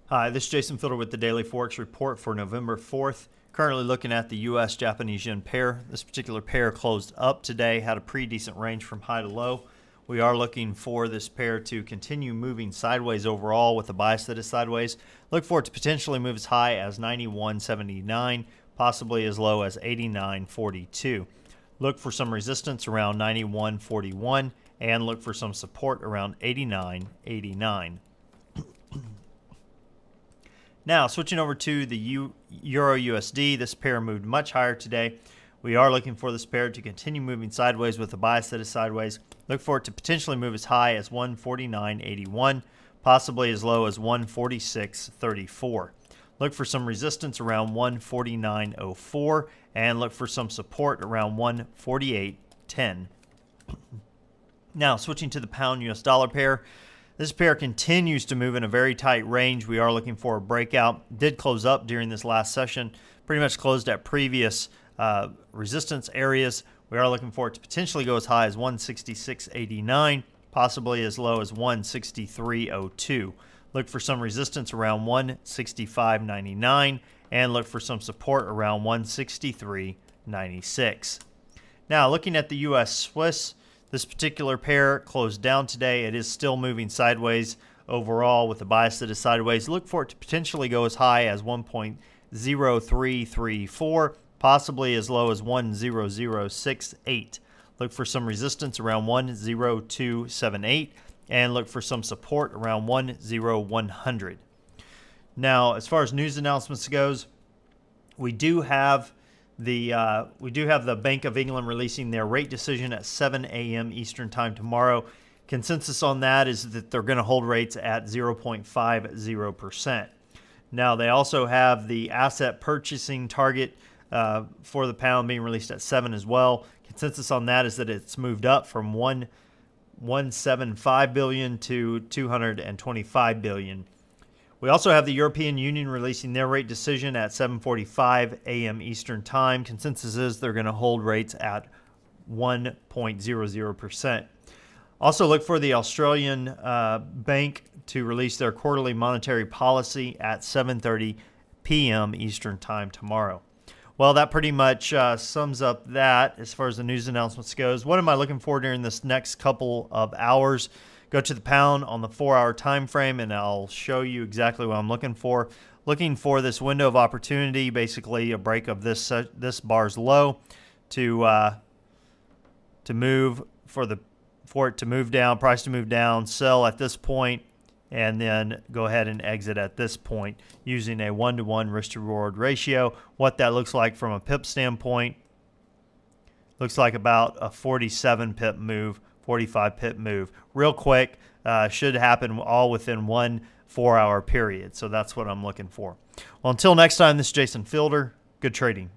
Hi, this is Jason Fielder with the Daily Forex Report for November 4th. Currently looking at the US Japanese yen pair. This particular pair closed up today, had a pretty decent range from high to low. We are looking for this pair to continue moving sideways overall with a bias that is sideways. Look for it to potentially move as high as 91.79, possibly as low as 89.42. Look for some resistance around 91.41 and look for some support around 89.89. Now, switching over to the Euro USD, this pair moved much higher today. We are looking for this pair to continue moving sideways with a bias that is sideways. Look for it to potentially move as high as 149.81, possibly as low as 146.34. Look for some resistance around 149.04 and look for some support around 148.10. Now, switching to the pound US dollar pair. This pair continues to move in a very tight range. We are looking for a breakout. Did close up during this last session. Pretty much closed at previous resistance areas. We are looking for it to potentially go as high as 166.89, possibly as low as 163.02. Look for some resistance around 165.99 and look for some support around 163.96. Now, looking at the US Swiss, this particular pair closed down today. It is still moving sideways overall with a bias that is sideways. Look for it to potentially go as high as 1.0334, possibly as low as 10068. Look for some resistance around 10278 and look for some support around 10100. Now, as far as news announcements goes, we do have the Bank of England releasing their rate decision at 7 a.m. Eastern Time tomorrow. Consensus on that is that they're going to hold rates at 0.50%. Now, they also have the asset purchasing target for the pound being released at 7 as well. Consensus on that is that it's moved up from 175 billion to 225 billion. We also have the European Union releasing their rate decision at 7:45 a.m. Eastern Time. Consensus is they're going to hold rates at 1.00%. Also look for the Australian Bank to release their quarterly monetary policy at 7:30 p.m. Eastern Time tomorrow. Well, that pretty much sums up that as far as the news announcements goes. What am I looking for during this next couple of hours? Go to the pound on the 4-hour time frame, and I'll show you exactly what I'm looking for. Looking for this window of opportunity, basically a break of this bar's low, to move for it to move down, price to move down, sell at this point, and then go ahead and exit at this point using a 1-to-1 risk to reward ratio. What that looks like from a pip standpoint, looks like about a 47 pip move. 45 pip move. Real quick, should happen all within 1 4-hour period. So that's what I'm looking for. Well, until next time, this is Jason Fielder. Good trading.